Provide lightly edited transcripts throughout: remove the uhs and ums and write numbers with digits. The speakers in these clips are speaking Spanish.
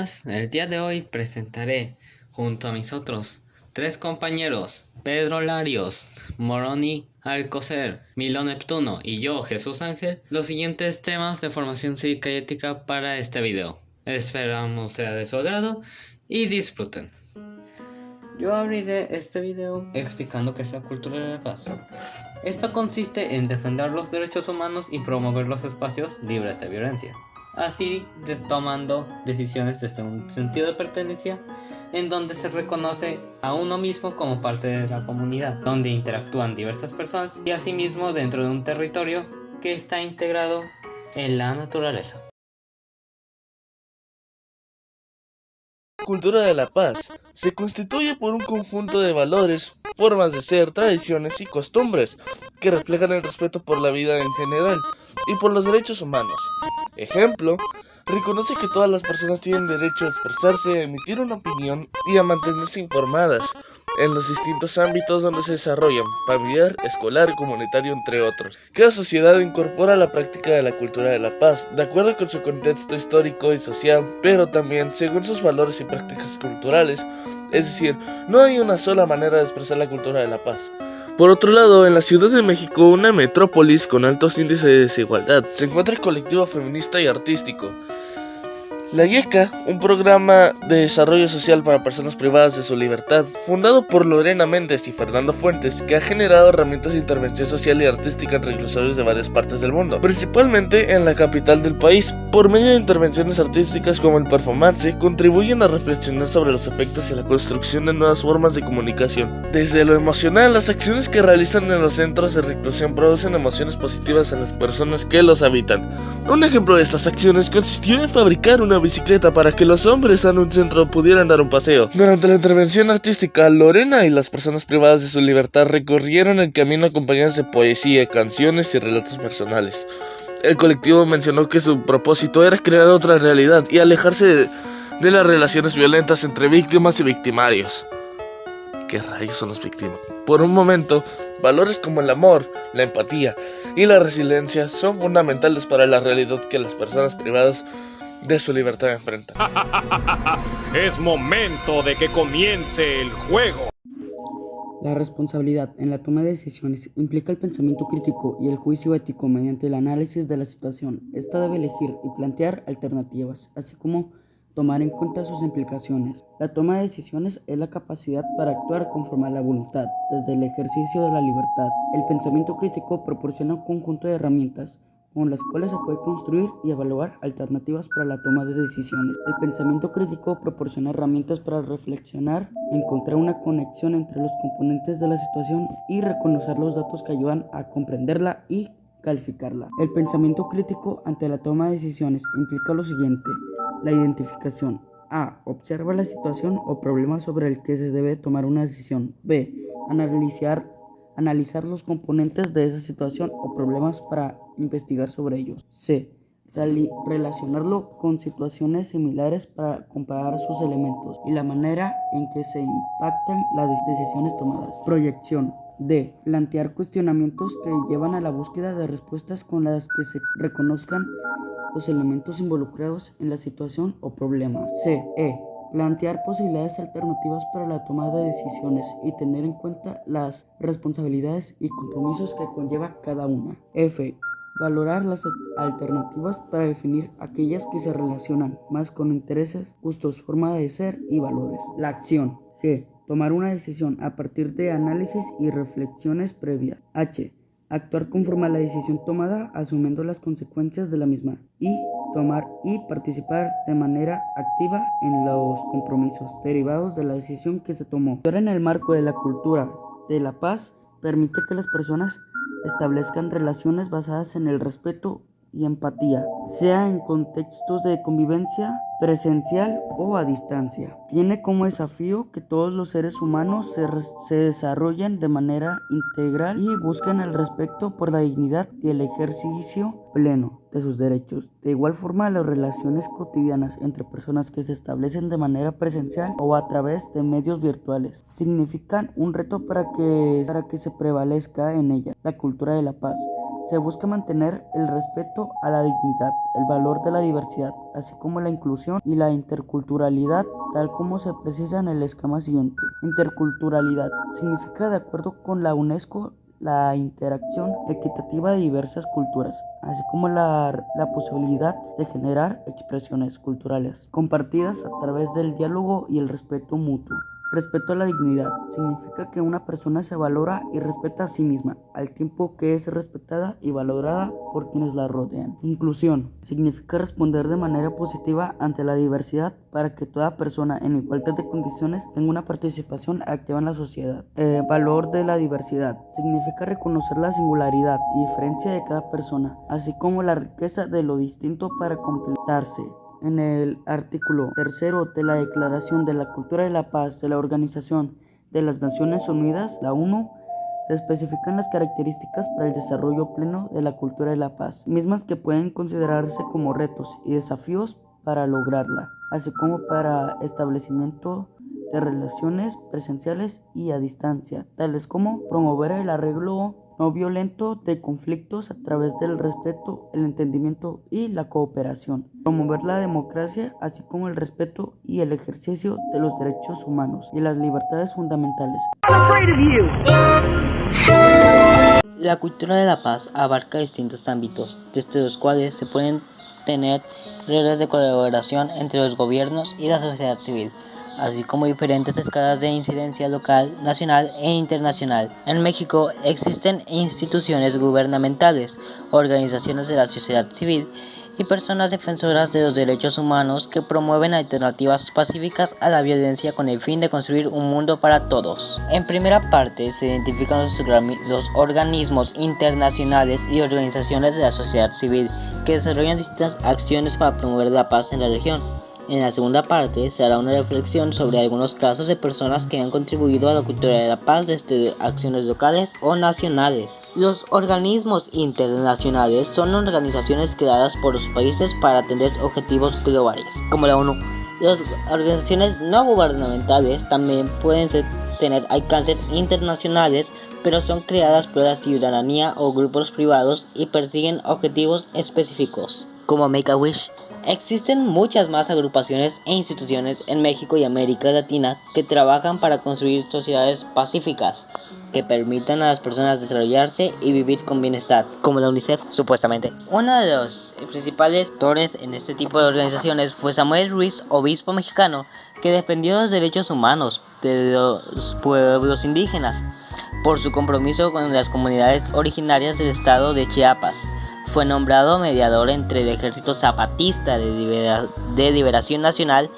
buenas. El día de hoy presentaré, junto a mis otros 3 compañeros, Pedro Larios, Moroni Alcocer, Milo Neptuno y yo, Jesús Ángel, los siguientes temas de formación cívica y ética para este video. Esperamos sea de su agrado y disfruten. Yo abriré este video explicando qué es la cultura de la paz. Esta consiste en defender los derechos humanos y promover los espacios libres de violencia, así tomando decisiones desde un sentido de pertenencia en donde se reconoce a uno mismo como parte de la comunidad, donde interactúan diversas personas y asimismo dentro de un territorio que está integrado en la naturaleza. La cultura de la paz se constituye por un conjunto de valores, formas de ser, tradiciones y costumbres que reflejan el respeto por la vida en general y por los derechos humanos. Ejemplo, reconoce que todas las personas tienen derecho a expresarse, a emitir una opinión y a mantenerse informadas en los distintos ámbitos donde se desarrollan, familiar, escolar, comunitario, entre otros. Cada sociedad incorpora la práctica de la cultura de la paz, de acuerdo con su contexto histórico y social, pero también según sus valores y prácticas culturales, es decir, no hay una sola manera de expresar la cultura de la paz. Por otro lado, en la Ciudad de México, una metrópolis con altos índices de desigualdad, se encuentra el colectivo feminista y artístico La IECA, un programa de desarrollo social para personas privadas de su libertad, fundado por Lorena Méndez y Fernando Fuentes, que ha generado herramientas de intervención social y artística en reclusorios de varias partes del mundo, principalmente en la capital del país. Por medio de intervenciones artísticas como el performance, contribuyen a reflexionar sobre los efectos y la construcción de nuevas formas de comunicación. Desde lo emocional, las acciones que realizan en los centros de reclusión producen emociones positivas en las personas que los habitan. Un ejemplo de estas acciones consistió en fabricar una bicicleta para que los hombres en un centro pudieran dar un paseo. Durante la intervención artística, Lorena y las personas privadas de su libertad recorrieron el camino acompañadas de poesía, canciones y relatos personales. El colectivo mencionó que su propósito era crear otra realidad y alejarse de las relaciones violentas entre víctimas y victimarios. ¿Qué rayos son las víctimas? Por un momento, valores como el amor, la empatía y la resiliencia son fundamentales para la realidad que las personas privadas de su libertad enfrentan. Es momento de que comience el juego. La responsabilidad en la toma de decisiones implica el pensamiento crítico y el juicio ético mediante el análisis de la situación. Esta debe elegir y plantear alternativas, así como tomar en cuenta sus implicaciones. La toma de decisiones es la capacidad para actuar conforme a la voluntad, desde el ejercicio de la libertad. El pensamiento crítico proporciona un conjunto de herramientas con las cuales se puede construir y evaluar alternativas para la toma de decisiones. El pensamiento crítico proporciona herramientas para reflexionar, encontrar una conexión entre los componentes de la situación y reconocer los datos que ayudan a comprenderla y calificarla. El pensamiento crítico ante la toma de decisiones implica lo siguiente: la identificación. A. Observa la situación o problema sobre el que se debe tomar una decisión. B. Analizar los componentes de esa situación o problemas para investigar sobre ellos. C. Relacionarlo con situaciones similares para comparar sus elementos y la manera en que se impactan las decisiones tomadas. Proyección. D. Plantear cuestionamientos que llevan a la búsqueda de respuestas con las que se reconozcan los elementos involucrados en la situación o problemas. C. Plantear posibilidades alternativas para la toma de decisiones y tener en cuenta las responsabilidades y compromisos que conlleva cada una. F. Valorar las alternativas para definir aquellas que se relacionan más con intereses, gustos, forma de ser y valores. La acción. G. Tomar una decisión a partir de análisis y reflexiones previas. H. Actuar conforme a la decisión tomada, asumiendo las consecuencias de la misma. Y tomar y participar de manera activa en los compromisos derivados de la decisión que se tomó. Actuar en el marco de la cultura de la paz permite que las personas establezcan relaciones basadas en el respeto y empatía, sea en contextos de convivencia presencial o a distancia. Tiene como desafío que todos los seres humanos se desarrollen de manera integral y busquen el respeto por la dignidad y el ejercicio pleno de sus derechos. De igual forma, las relaciones cotidianas entre personas que se establecen de manera presencial o a través de medios virtuales significan un reto para que se prevalezca en ella la cultura de la paz. Se busca mantener el respeto a la dignidad, el valor de la diversidad, así como la inclusión y la interculturalidad, tal como se precisa en el esquema siguiente. Interculturalidad significa, de acuerdo con la UNESCO, la interacción equitativa de diversas culturas, así como la posibilidad de generar expresiones culturales compartidas a través del diálogo y el respeto mutuo. Respeto a la dignidad significa que una persona se valora y respeta a sí misma, al tiempo que es respetada y valorada por quienes la rodean. Inclusión significa responder de manera positiva ante la diversidad para que toda persona en igualdad de condiciones tenga una participación activa en la sociedad. Valor de la diversidad significa reconocer la singularidad y diferencia de cada persona, así como la riqueza de lo distinto para completarse. En el artículo 3 de la Declaración de la Cultura de la Paz de la Organización de las Naciones Unidas, la ONU, se especifican las características para el desarrollo pleno de la cultura de la paz, mismas que pueden considerarse como retos y desafíos para lograrla, así como para establecimiento de relaciones presenciales y a distancia, tales como promover el arreglo no violento de conflictos a través del respeto, el entendimiento y la cooperación, promover la democracia, así como el respeto y el ejercicio de los derechos humanos y las libertades fundamentales. La cultura de la paz abarca distintos ámbitos, desde los cuales se pueden tener reglas de colaboración entre los gobiernos y la sociedad civil, así como diferentes escalas de incidencia local, nacional e internacional. En México existen instituciones gubernamentales, organizaciones de la sociedad civil y personas defensoras de los derechos humanos que promueven alternativas pacíficas a la violencia con el fin de construir un mundo para todos. En primera parte se identifican los organismos internacionales y organizaciones de la sociedad civil que desarrollan distintas acciones para promover la paz en la región. En la segunda parte se hará una reflexión sobre algunos casos de personas que han contribuido a la cultura de la paz desde acciones locales o nacionales. Los organismos internacionales son organizaciones creadas por los países para atender objetivos globales, como la ONU. Las organizaciones no gubernamentales también pueden tener alcances internacionales, pero son creadas por la ciudadanía o grupos privados y persiguen objetivos específicos, como Make-A-Wish. Existen muchas más agrupaciones e instituciones en México y América Latina que trabajan para construir sociedades pacíficas que permitan a las personas desarrollarse y vivir con bienestar, como la UNICEF, supuestamente. Uno de los principales actores en este tipo de organizaciones fue Samuel Ruiz, obispo mexicano, que defendió los derechos humanos de los pueblos indígenas por su compromiso con las comunidades originarias del estado de Chiapas. Fue nombrado mediador entre el Ejército Zapatista de Liberación Nacional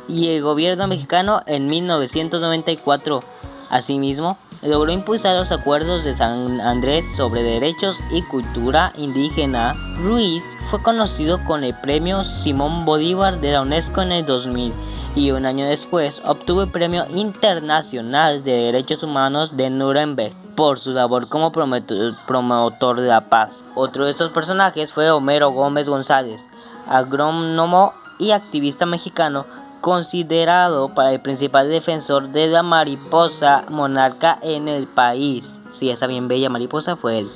y el gobierno mexicano en 1994. Asimismo, logró impulsar los acuerdos de San Andrés sobre derechos y cultura indígena. Ruiz fue conocido con el premio Simón Bolívar de la UNESCO en el 2000 y un año después obtuvo el Premio Internacional de Derechos Humanos de Nuremberg por su labor como promotor de la paz. Otro de estos personajes fue Homero Gómez González, agrónomo y activista mexicano, considerado para el principal defensor de la mariposa monarca en el país. Sí, esa bien bella mariposa fue él.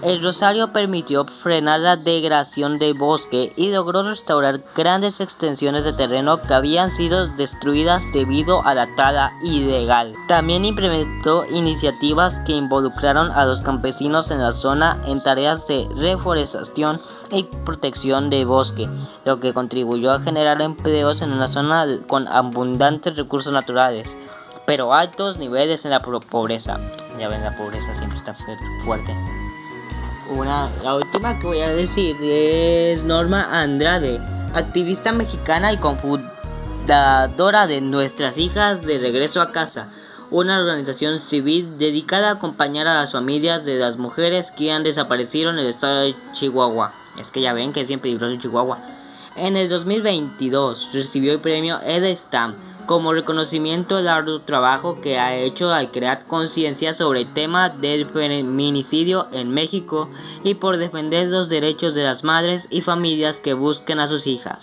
El Rosario permitió frenar la degradación del bosque y logró restaurar grandes extensiones de terreno que habían sido destruidas debido a la tala ilegal. También implementó iniciativas que involucraron a los campesinos en la zona en tareas de reforestación y protección del bosque, lo que contribuyó a generar empleos en una zona con abundantes recursos naturales, pero altos niveles en la pobreza. Ya ven, la pobreza siempre está fuerte. La última que voy a decir es Norma Andrade, activista mexicana y cofundadora de Nuestras Hijas de Regreso a Casa, una organización civil dedicada a acompañar a las familias de las mujeres que han desaparecido en el estado de Chihuahua. Es que ya ven que es bien peligroso Chihuahua. En el 2022 recibió el premio EDSTAM como reconocimiento al arduo trabajo que ha hecho al crear conciencia sobre el tema del feminicidio en México y por defender los derechos de las madres y familias que buscan a sus hijas.